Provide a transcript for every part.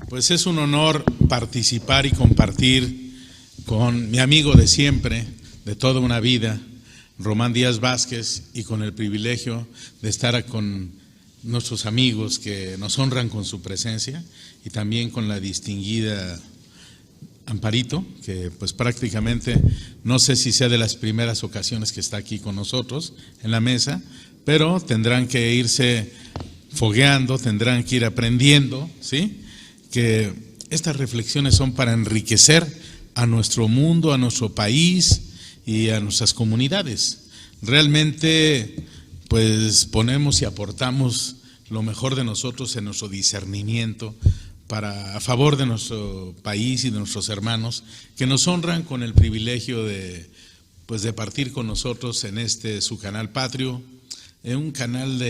Pues es un honor participar y compartir con mi amigo de siempre, de toda una vida, Román Díaz Vázquez, y con el privilegio de estar con nuestros amigos que nos honran con su presencia, y también con la distinguida Amparito, que pues prácticamente no sé si sea de las primeras ocasiones que está aquí con nosotros en la mesa, pero tendrán que irse fogueando, tendrán que ir aprendiendo, ¿sí? Que estas reflexiones son para enriquecer a nuestro mundo, a nuestro país y a nuestras comunidades. Realmente pues ponemos y aportamos lo mejor de nosotros en nuestro discernimiento a favor de nuestro país y de nuestros hermanos que nos honran con el privilegio de partir con nosotros en su canal patrio, en un canal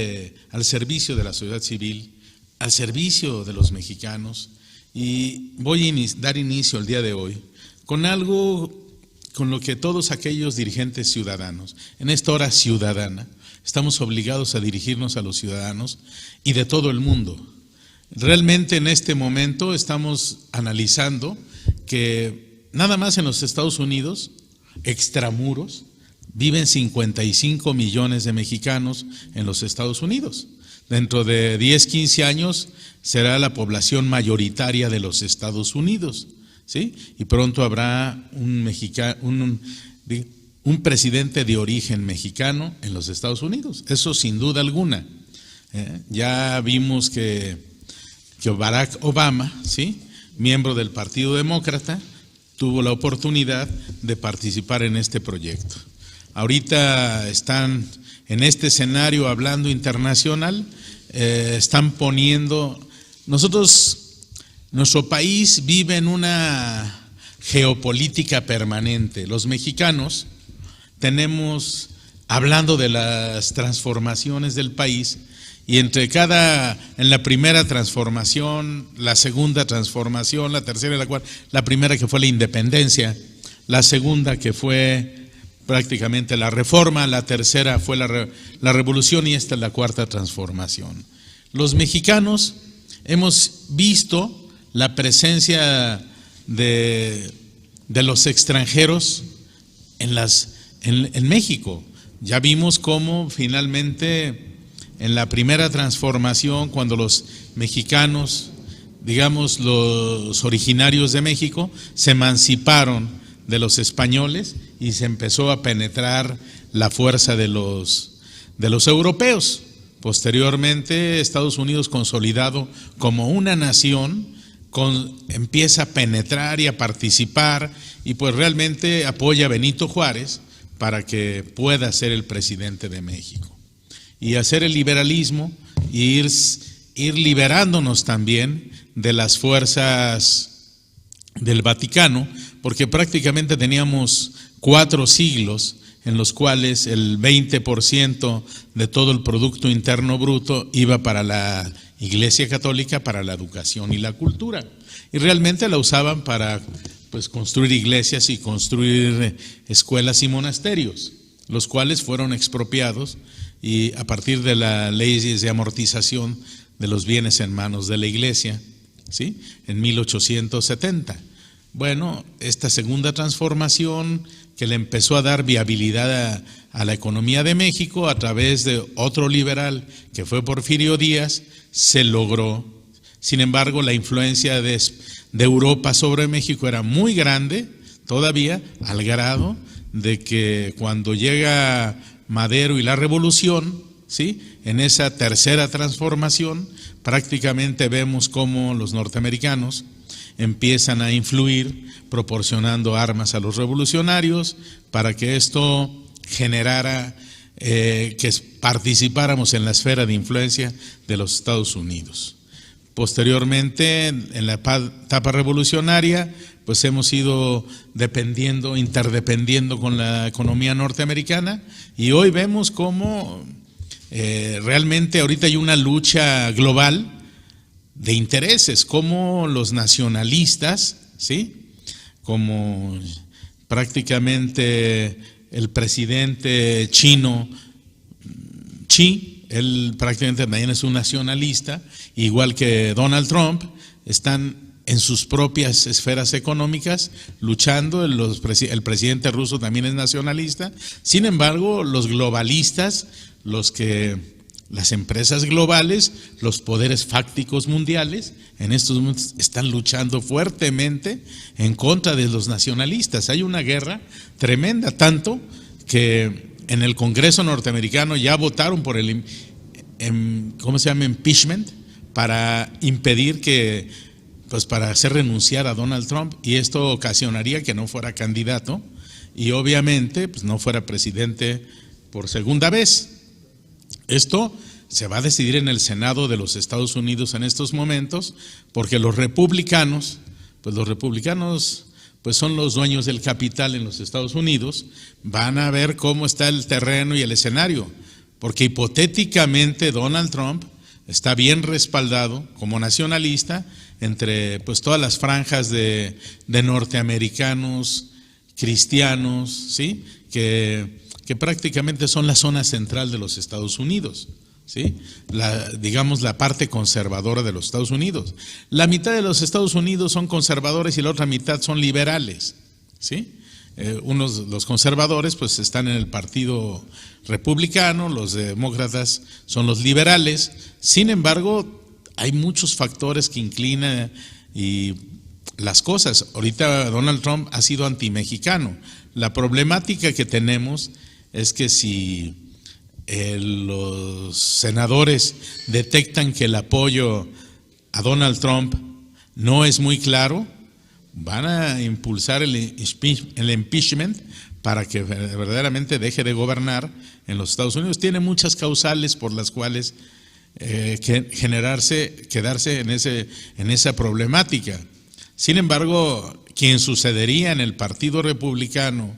al servicio de la sociedad civil, al servicio de los mexicanos. Y voy a dar inicio el día de hoy con algo con lo que todos aquellos dirigentes ciudadanos, en esta hora ciudadana, estamos obligados a dirigirnos a los ciudadanos y de todo el mundo. Realmente en este momento estamos analizando que nada más en los Estados Unidos, extramuros, viven 55 millones de mexicanos en los Estados Unidos. Dentro de 10, 15 años será la población mayoritaria de los Estados Unidos, ¿sí? Y pronto habrá un presidente de origen mexicano en los Estados Unidos, eso sin duda alguna. Ya vimos que Barack Obama, ¿sí?, miembro del Partido Demócrata, tuvo la oportunidad de participar en este proyecto. Ahorita están en este escenario hablando internacional, están poniendo, nuestro país vive en una geopolítica permanente. Los mexicanos tenemos, hablando de las transformaciones del país, y en la primera transformación, la segunda transformación, la tercera y la cuarta, la primera que fue la independencia, la segunda que fue prácticamente la reforma, la tercera fue la revolución y esta es la cuarta transformación. Los mexicanos hemos visto la presencia de los extranjeros en México. Ya vimos cómo finalmente en la primera transformación, cuando los mexicanos, digamos los originarios de México, se emanciparon de los españoles y se empezó a penetrar la fuerza de los europeos. Posteriormente, Estados Unidos, consolidado como una nación, empieza a penetrar y a participar, y pues realmente apoya a Benito Juárez para que pueda ser el presidente de México. Y hacer el liberalismo y ir liberándonos también de las fuerzas del Vaticano, porque prácticamente teníamos 4 siglos en los cuales el 20% de todo el Producto Interno Bruto iba para la Iglesia Católica, para la educación y la cultura. Y realmente la usaban para construir iglesias y construir escuelas y monasterios, los cuales fueron expropiados y a partir de la ley de amortización de los bienes en manos de la Iglesia, ¿sí?, en 1870. Bueno, esta segunda transformación que le empezó a dar viabilidad a la economía de México a través de otro liberal que fue Porfirio Díaz, se logró. Sin embargo, la influencia de Europa sobre México era muy grande todavía, al grado de que cuando llega Madero y la revolución, ¿sí?, en esa tercera transformación, prácticamente vemos cómo los norteamericanos empiezan a influir proporcionando armas a los revolucionarios para que esto generara que participáramos en la esfera de influencia de los Estados Unidos. Posteriormente, en la etapa revolucionaria, pues hemos ido interdependiendo con la economía norteamericana, y hoy vemos cómo realmente ahorita hay una lucha global de intereses, como los nacionalistas, ¿sí?, como prácticamente el presidente chino, Xi, él prácticamente también es un nacionalista, igual que Donald Trump, están en sus propias esferas económicas luchando. El presidente ruso también es nacionalista. Sin embargo, los globalistas, las empresas globales, los poderes fácticos mundiales, en estos momentos están luchando fuertemente en contra de los nacionalistas. Hay una guerra tremenda, tanto que en el Congreso norteamericano ya votaron por el impeachment, para impedir para hacer renunciar a Donald Trump, y esto ocasionaría que no fuera candidato y obviamente pues no fuera presidente por segunda vez. Esto se va a decidir en el Senado de los Estados Unidos en estos momentos, porque los republicanos pues son los dueños del capital en los Estados Unidos. Van a ver cómo está el terreno y el escenario, porque hipotéticamente Donald Trump está bien respaldado como nacionalista entre pues todas las franjas de norteamericanos, cristianos, ¿sí? que prácticamente son la zona central de los Estados Unidos, ¿sí? Digamos la parte conservadora de los Estados Unidos. La mitad de los Estados Unidos son conservadores y la otra mitad son liberales, ¿sí? Los conservadores pues están en el partido republicano, los demócratas son los liberales. Sin embargo, hay muchos factores que inclinan y las cosas. Ahorita Donald Trump ha sido antimexicano. La problemática que tenemos es que si los senadores detectan que el apoyo a Donald Trump no es muy claro, van a impulsar el impeachment para que verdaderamente deje de gobernar en los Estados Unidos. Tiene muchas causales por las cuales quedarse en esa problemática. Sin embargo, quien sucedería en el Partido Republicano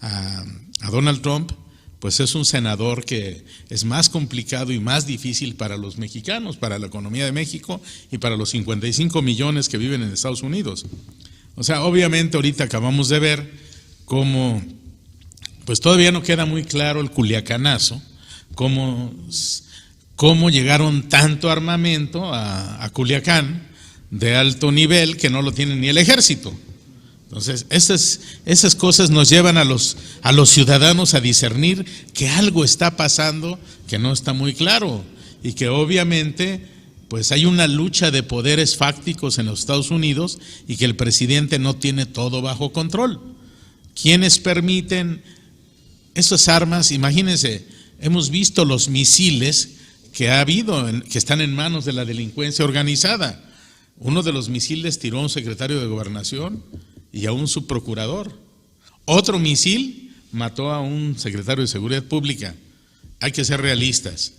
a Donald Trump, pues es un senador que es más complicado y más difícil para los mexicanos, para la economía de México y para los 55 millones que viven en Estados Unidos. O sea, obviamente ahorita acabamos de ver cómo pues todavía no queda muy claro el culiacanazo, cómo llegaron tanto armamento a Culiacán de alto nivel que no lo tiene ni el ejército. Entonces, esas cosas nos llevan a los ciudadanos a discernir que algo está pasando que no está muy claro, y que obviamente pues hay una lucha de poderes fácticos en los Estados Unidos y que el presidente no tiene todo bajo control. ¿Quiénes permiten esas armas? Imagínense, hemos visto los misiles que ha habido, que están en manos de la delincuencia organizada. Uno de los misiles tiró a un secretario de Gobernación y a un subprocurador. Otro misil mató a un secretario de Seguridad Pública. Hay que ser realistas.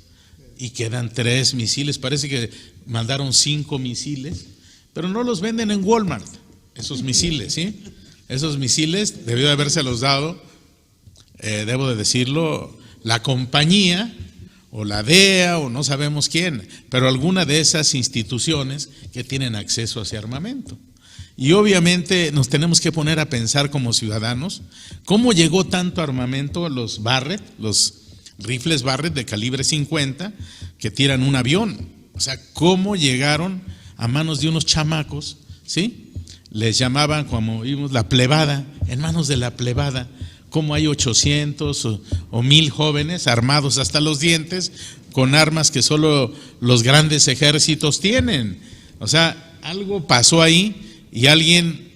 Y quedan 3 misiles, parece que mandaron 5 misiles, pero no los venden en Walmart, esos misiles, ¿sí? Esos misiles debió de habérselos dado, debo de decirlo, la compañía o la DEA o no sabemos quién, pero alguna de esas instituciones que tienen acceso a ese armamento. Y obviamente nos tenemos que poner a pensar como ciudadanos, ¿cómo llegó tanto armamento? Los Barrett, los rifles Barrett de calibre 50 que tiran un avión. O sea, ¿cómo llegaron a manos de unos chamacos? ¿Sí? Les llamaban, como vimos, la plebada, en manos de la plebada. ¿Cómo hay 800 o 1000 jóvenes armados hasta los dientes con armas que solo los grandes ejércitos tienen? O sea, algo pasó ahí y alguien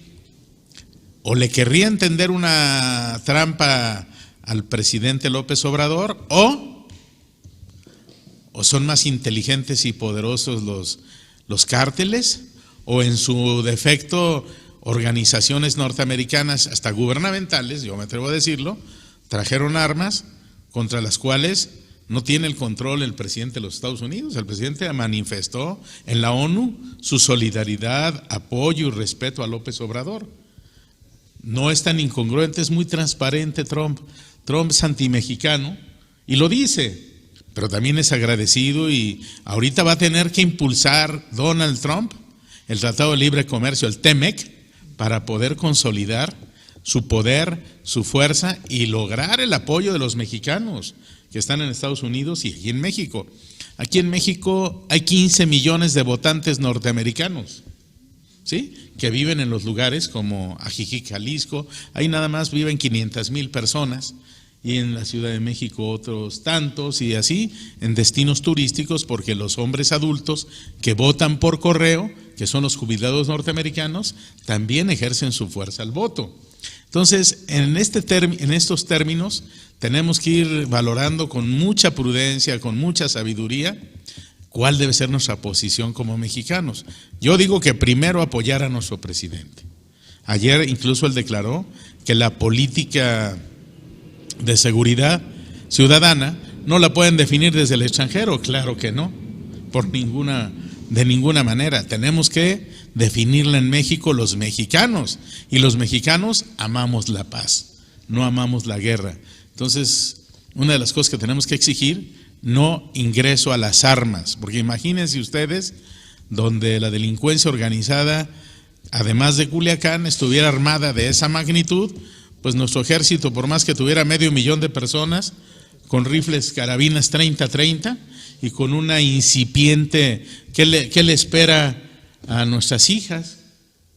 o le querría entender una trampa al presidente López Obrador, o son más inteligentes y poderosos los cárteles, o en su defecto organizaciones norteamericanas, hasta gubernamentales, yo me atrevo a decirlo, trajeron armas contra las cuales no tiene el control el presidente de los Estados Unidos. El presidente manifestó en la ONU su solidaridad, apoyo y respeto a López Obrador. No es tan incongruente, es muy transparente Trump. Trump es antimexicano y lo dice, pero también es agradecido, y ahorita va a tener que impulsar Donald Trump el Tratado de Libre Comercio, el TEMEC, para poder consolidar su poder, su fuerza y lograr el apoyo de los mexicanos que están en Estados Unidos y aquí en México. Aquí en México hay 15 millones de votantes norteamericanos, ¿sí? Que viven en los lugares como Ajijic, Jalisco, ahí nada más viven 500,000 personas, y en la Ciudad de México otros tantos, y así en destinos turísticos, porque los hombres adultos que votan por correo, que son los jubilados norteamericanos, también ejercen su fuerza al voto. Entonces, en estos términos, tenemos que ir valorando con mucha prudencia, con mucha sabiduría, cuál debe ser nuestra posición como mexicanos. Yo digo que primero apoyar a nuestro presidente. Ayer incluso él declaró que la política de seguridad ciudadana no la pueden definir desde el extranjero. Claro que no, de ninguna manera. Tenemos que definirla en México los mexicanos, y los mexicanos amamos la paz, no amamos la guerra. Entonces, una de las cosas que tenemos que exigir, no ingreso a las armas, porque imagínense ustedes, donde la delincuencia organizada, además de Culiacán, estuviera armada de esa magnitud, pues nuestro ejército, por más que tuviera 500,000 de personas, con rifles, carabinas 30-30, y con una incipiente, ¿qué le espera a nuestras hijas?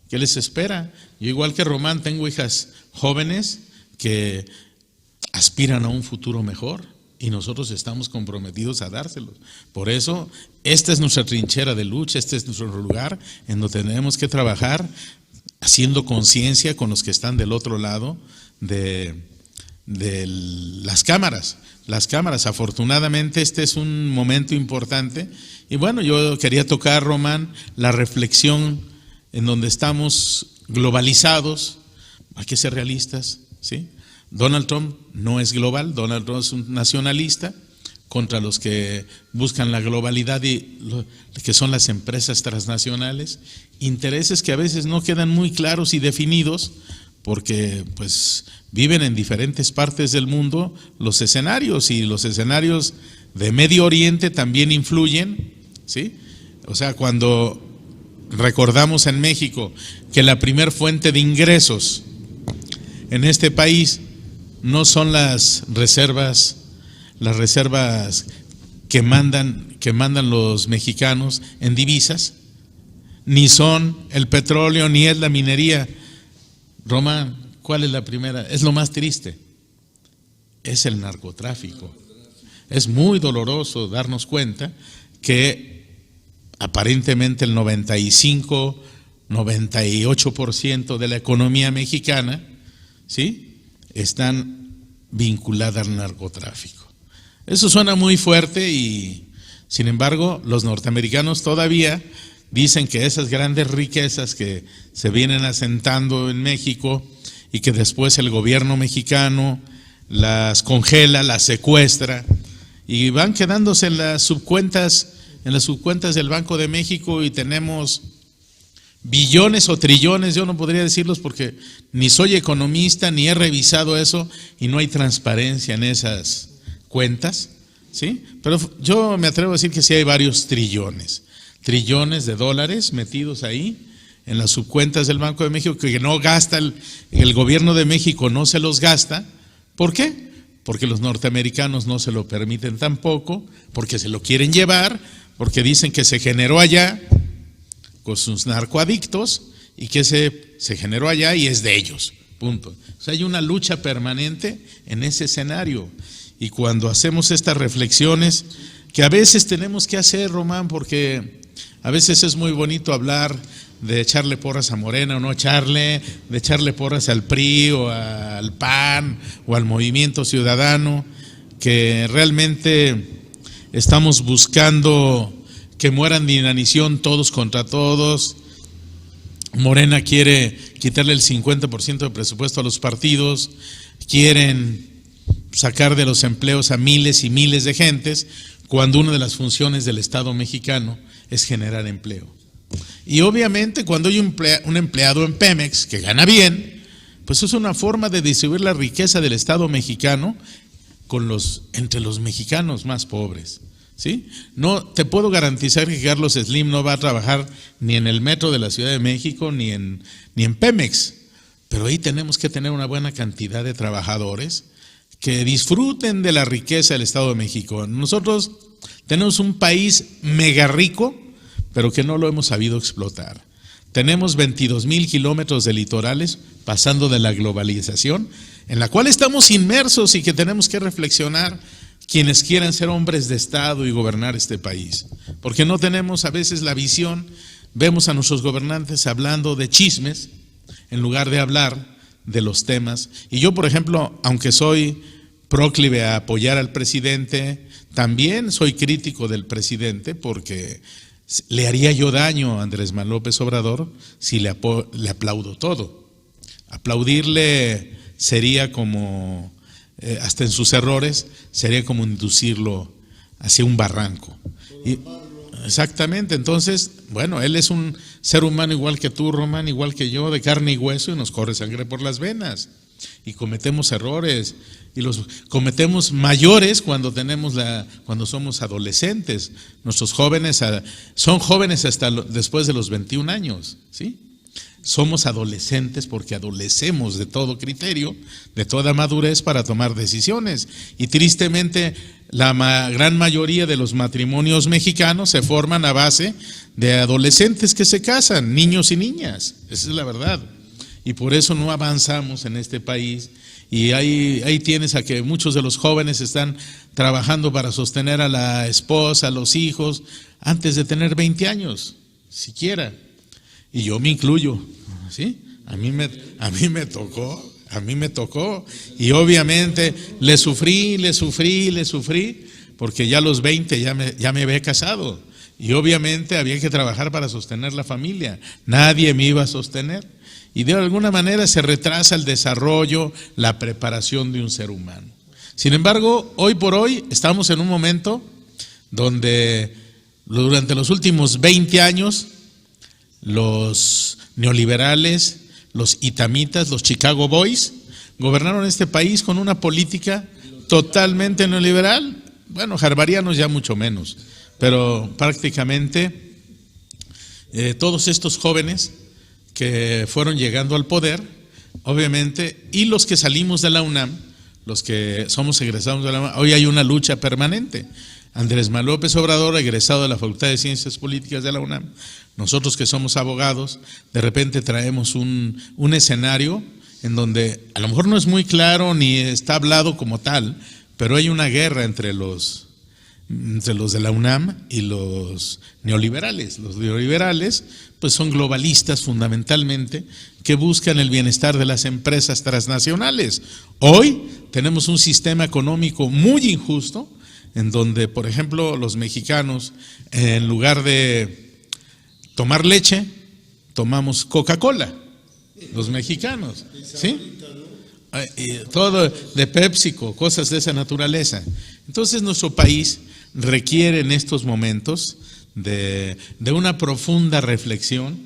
¿Qué les espera? Yo, igual que Román, tengo hijas jóvenes que aspiran a un futuro mejor, y nosotros estamos comprometidos a dárselos. Por eso, esta es nuestra trinchera de lucha, este es nuestro lugar en donde tenemos que trabajar, haciendo conciencia con los que están del otro lado de las cámaras. Afortunadamente, este es un momento importante. Y bueno, yo quería tocar, Román, la reflexión en donde estamos globalizados. Hay que ser realistas, ¿sí? Donald Trump no es global, Donald Trump es un nacionalista contra los que buscan la globalidad, y que son las empresas transnacionales, intereses que a veces no quedan muy claros y definidos, porque pues viven en diferentes partes del mundo los escenarios, y los escenarios de Medio Oriente también influyen, ¿sí? O sea, cuando recordamos en México que la primer fuente de ingresos en este país no son las reservas que mandan los mexicanos en divisas, ni son el petróleo, ni es la minería. Román, ¿cuál es la primera? Es lo más triste, es el narcotráfico. Es muy doloroso darnos cuenta que aparentemente el 95, 98% de la economía mexicana, ¿sí?, están vinculadas al narcotráfico. Eso suena muy fuerte, y sin embargo los norteamericanos todavía dicen que esas grandes riquezas que se vienen asentando en México, y que después el gobierno mexicano las congela, las secuestra, y van quedándose en las subcuentas del Banco de México, y tenemos billones o trillones, yo no podría decirlos porque ni soy economista, ni he revisado eso, y no hay transparencia en esas cuentas, ¿sí? Pero yo me atrevo a decir que sí hay varios trillones de dólares metidos ahí en las subcuentas del Banco de México, que no gasta el gobierno de México, no se los gasta. ¿Por qué? Porque los norteamericanos no se lo permiten tampoco, porque se lo quieren llevar, porque dicen que se generó allá con sus narcoadictos, y que se generó allá y es de ellos, punto. O sea, hay una lucha permanente en ese escenario, y cuando hacemos estas reflexiones, que a veces tenemos que hacer, Román, porque a veces es muy bonito hablar de echarle porras a Morena o no echarle, de echarle porras al PRI o al PAN o al Movimiento Ciudadano, que realmente estamos buscando que mueran de inanición todos contra todos. Morena quiere quitarle el 50% de presupuesto a los partidos, quieren sacar de los empleos a miles y miles de gentes, cuando una de las funciones del Estado mexicano es generar empleo. Y obviamente cuando hay un empleado en Pemex que gana bien, pues es una forma de distribuir la riqueza del Estado mexicano entre los mexicanos más pobres, ¿sí? No te puedo garantizar que Carlos Slim no va a trabajar ni en el metro de la Ciudad de México ni en Pemex, pero ahí tenemos que tener una buena cantidad de trabajadores que disfruten de la riqueza del Estado de México. Nosotros tenemos un país mega rico, pero que no lo hemos sabido explotar. Tenemos 22,000 kilómetros de litorales, pasando de la globalización, en la cual estamos inmersos y que tenemos que reflexionar quienes quieran ser hombres de Estado y gobernar este país. Porque no tenemos a veces la visión, vemos a nuestros gobernantes hablando de chismes en lugar de hablar de los temas. Y yo, por ejemplo, aunque soy proclive a apoyar al presidente, también soy crítico del presidente porque le haría yo daño a Andrés Manuel López Obrador si le aplaudo todo. Aplaudirle sería como, hasta en sus errores, sería como inducirlo hacia un barranco. Y, exactamente, entonces, bueno, él es un ser humano igual que tú, Román, igual que yo, de carne y hueso, y nos corre sangre por las venas. Y cometemos errores, y los cometemos mayores cuando somos adolescentes. Nuestros jóvenes son jóvenes hasta después de los 21 años, ¿sí? Somos adolescentes porque adolecemos de todo criterio, de toda madurez para tomar decisiones. Y tristemente la gran mayoría de los matrimonios mexicanos se forman a base de adolescentes que se casan, niños y niñas. Esa es la verdad. Y por eso no avanzamos en este país. Y ahí tienes a que muchos de los jóvenes están trabajando para sostener a la esposa, a los hijos, antes de tener 20 años, siquiera. Y yo me incluyo, ¿sí? A mí me tocó, y obviamente le sufrí, porque ya a los 20 ya me había casado, y obviamente había que trabajar para sostener la familia, nadie me iba a sostener, y de alguna manera se retrasa el desarrollo, la preparación de un ser humano. Sin embargo, hoy por hoy estamos en un momento donde durante los últimos 20 años, los neoliberales, los itamitas, los Chicago Boys, gobernaron este país con una política totalmente neoliberal. Bueno, harvarianos ya mucho menos, pero prácticamente todos estos jóvenes que fueron llegando al poder, obviamente, y los que salimos de la UNAM, los que somos egresados de la UNAM, hoy hay una lucha permanente. Andrés Manuel López Obrador, egresado de la Facultad de Ciencias Políticas de la UNAM, nosotros que somos abogados, de repente traemos un escenario en donde a lo mejor no es muy claro ni está hablado como tal, pero hay una guerra entre los de la UNAM y los neoliberales. Los neoliberales pues son globalistas fundamentalmente que buscan el bienestar de las empresas transnacionales. Hoy tenemos un sistema económico muy injusto en donde, por ejemplo, los mexicanos, en lugar de tomar leche, tomamos Coca-Cola, los mexicanos, ¿sí? Todo de PepsiCo, cosas de esa naturaleza. Entonces nuestro país requiere en estos momentos de una profunda reflexión,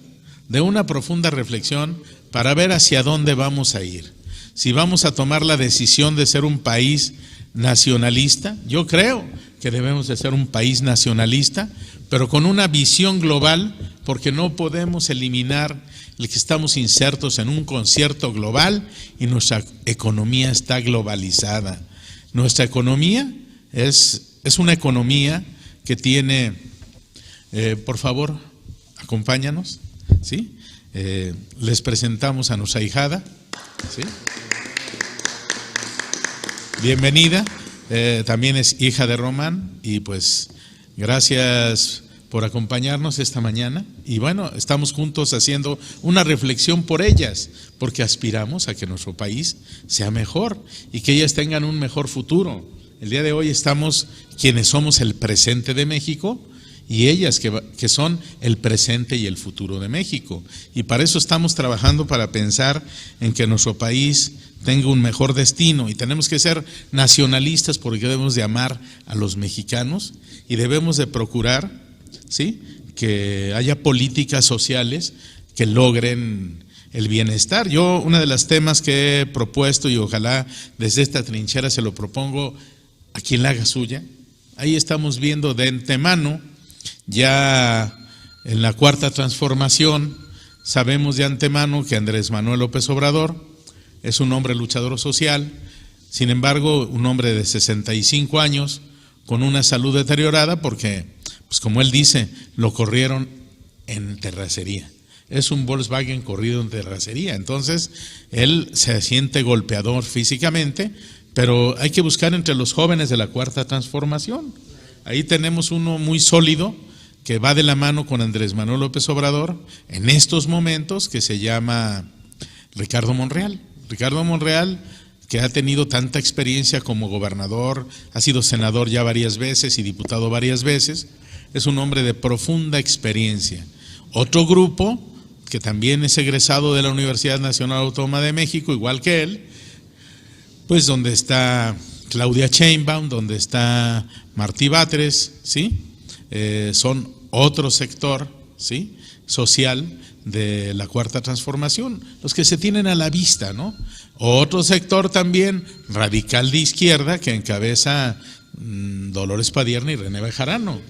para ver hacia dónde vamos a ir. Si vamos a tomar la decisión de ser un país nacionalista, yo creo que debemos de ser un país nacionalista, pero con una visión global, porque no podemos eliminar el que estamos insertos en un concierto global y nuestra economía está globalizada. Nuestra economía es una economía que tiene, por favor, acompáñanos, ¿sí? Les presentamos a nuestra ahijada, ¿sí? Bienvenida, también es hija de Román y pues gracias por acompañarnos esta mañana y bueno, estamos juntos haciendo una reflexión por ellas, porque aspiramos a que nuestro país sea mejor y que ellas tengan un mejor futuro. El día de hoy estamos quienes somos el presente de México y ellas que son el presente y el futuro de México. Y para eso estamos trabajando para pensar en que nuestro país tenga un mejor destino y tenemos que ser nacionalistas porque debemos de amar a los mexicanos y debemos de procurar, ¿sí?, que haya políticas sociales que logren el bienestar. Yo, uno de los temas que he propuesto y ojalá desde esta trinchera se lo propongo a quien la haga suya, ahí estamos viendo de antemano, ya en la cuarta transformación, sabemos de antemano que Andrés Manuel López Obrador es un hombre luchador social, sin embargo, un hombre de 65 años, con una salud deteriorada porque, pues como él dice, lo corrieron en terracería. es un Volkswagen corrido en terracería. Entonces, él se siente golpeador físicamente, pero hay que buscar entre los jóvenes de la Cuarta Transformación. Ahí tenemos uno muy sólido que va de la mano con Andrés Manuel López Obrador en estos momentos, que se llama Ricardo Monreal. Ricardo Monreal, que ha tenido tanta experiencia como gobernador, ha sido senador ya varias veces y diputado varias veces, es un hombre de profunda experiencia. Otro grupo, que también es egresado de la Universidad Nacional Autónoma de México, igual que él, pues donde está Claudia Sheinbaum, donde está Martí Batres, ¿sí? Son otro sector, ¿sí?, social de la Cuarta Transformación, los que se tienen a la vista, ¿no? Otro sector también radical de izquierda que encabeza Dolores Padierna y René Bejarano,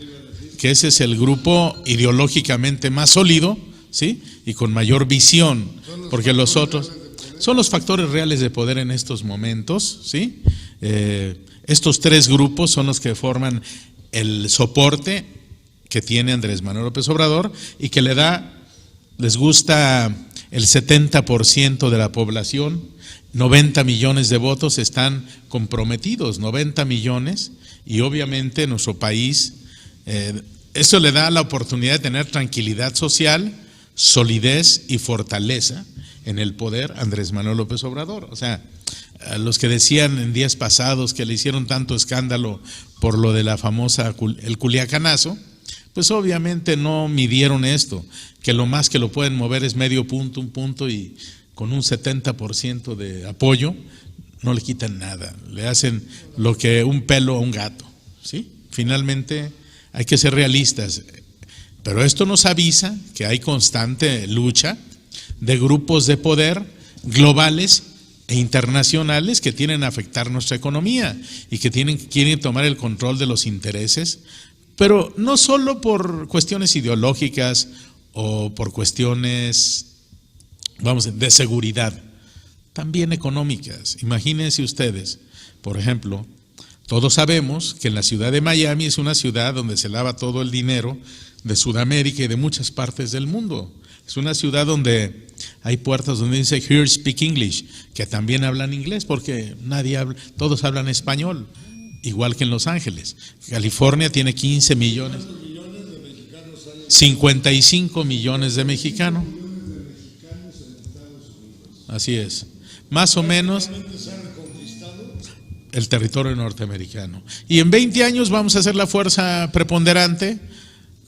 que ese es el grupo ideológicamente más sólido, ¿sí?, y con mayor visión, porque los otros son los factores reales de poder en estos momentos, ¿sí? Estos tres grupos son los que forman el soporte que tiene Andrés Manuel López Obrador y que les gusta el 70% de la población. 90 millones de votos están comprometidos, 90 millones, y obviamente nuestro país, eso le da la oportunidad de tener tranquilidad social, solidez y fortaleza en el poder a Andrés Manuel López Obrador. O sea, a los que decían en días pasados que le hicieron tanto escándalo por lo de la famosa, el Culiacanazo, pues obviamente no midieron esto, que lo más que lo pueden mover es medio punto, un punto, y con un 70% de apoyo no le quitan nada, le hacen lo que un pelo a un gato, ¿sí? Finalmente hay que ser realistas, pero esto nos avisa que hay constante lucha de grupos de poder globales e internacionales que tienen a afectar nuestra economía y que quieren tomar el control de los intereses, pero no solo por cuestiones ideológicas o por cuestiones, de seguridad, también económicas. Imagínense ustedes, por ejemplo, todos sabemos que la ciudad de Miami es una ciudad donde se lava todo el dinero de Sudamérica y de muchas partes del mundo. Es una ciudad donde hay puertas donde dice "Here speak English", que también hablan inglés, porque todos hablan español, igual que en Los Ángeles. California tiene 15 millones. 55 millones de mexicanos. Así es. Más o menos el territorio norteamericano. Y en 20 años vamos a ser la fuerza preponderante,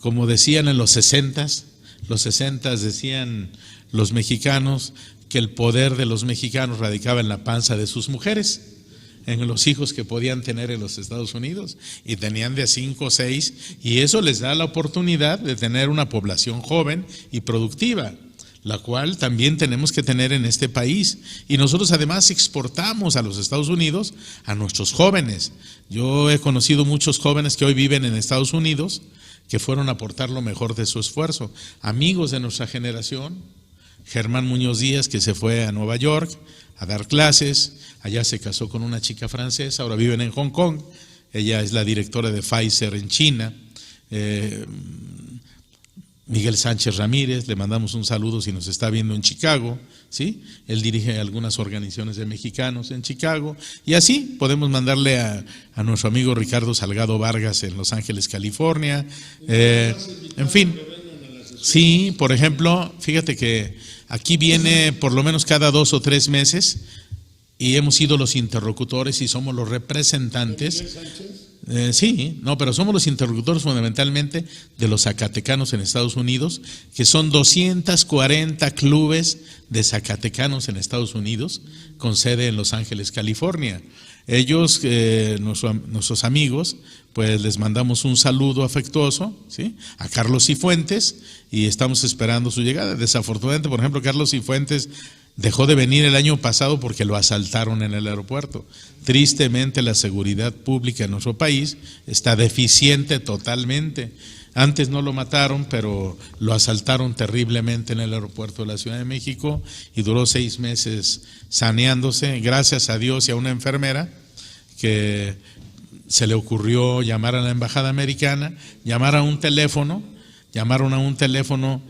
como decían en los 60s. Los 60s decían los mexicanos que el poder de los mexicanos radicaba en la panza de sus mujeres, en los hijos que podían tener en los Estados Unidos, y tenían de 5 o 6, y eso les da la oportunidad de tener una población joven y productiva, la cual también tenemos que tener en este país. Y nosotros además exportamos a los Estados Unidos a nuestros jóvenes. Yo he conocido muchos jóvenes que hoy viven en Estados Unidos, que fueron a aportar lo mejor de su esfuerzo. Amigos de nuestra generación, Germán Muñoz Díaz, que se fue a Nueva York a dar clases, allá se casó con una chica francesa, ahora viven en Hong Kong, ella es la directora de Pfizer en China. Miguel Sánchez Ramírez, le mandamos un saludo si nos está viendo en Chicago, ¿sí? Él dirige algunas organizaciones de mexicanos en Chicago, y así podemos mandarle a nuestro amigo Ricardo Salgado Vargas en Los Ángeles, California, en fin. Sí, por ejemplo, fíjate que aquí viene por lo menos cada 2 o 3 meses y hemos sido los interlocutores y somos los representantes. Sí, no, pero somos los interlocutores fundamentalmente de los zacatecanos en Estados Unidos, que son 240 clubes de zacatecanos en Estados Unidos, con sede en Los Ángeles, California. Ellos, nuestros amigos, pues les mandamos un saludo afectuoso, ¿sí?, a Carlos Cifuentes, y estamos esperando su llegada. Desafortunadamente, por ejemplo, Carlos Cifuentes dejó de venir el año pasado porque lo asaltaron en el aeropuerto. Tristemente, la seguridad pública en nuestro país está deficiente totalmente. Antes no lo mataron, pero lo asaltaron terriblemente en el aeropuerto de la Ciudad de México y duró 6 meses saneándose, gracias a Dios y a una enfermera que se le ocurrió llamar a la embajada americana, llamaron a un teléfono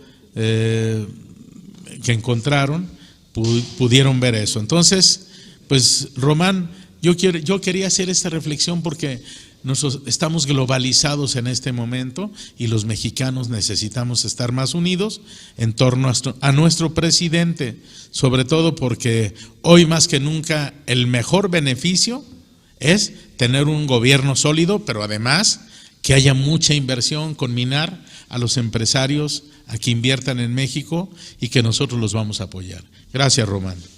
que encontraron pudieron ver eso. Entonces, pues Román, yo quería hacer esta reflexión porque nosotros estamos globalizados en este momento y los mexicanos necesitamos estar más unidos en torno a nuestro presidente, sobre todo porque hoy más que nunca el mejor beneficio es tener un gobierno sólido, pero además que haya mucha inversión, conminar a los empresarios a que inviertan en México y que nosotros los vamos a apoyar. Gracias, Román.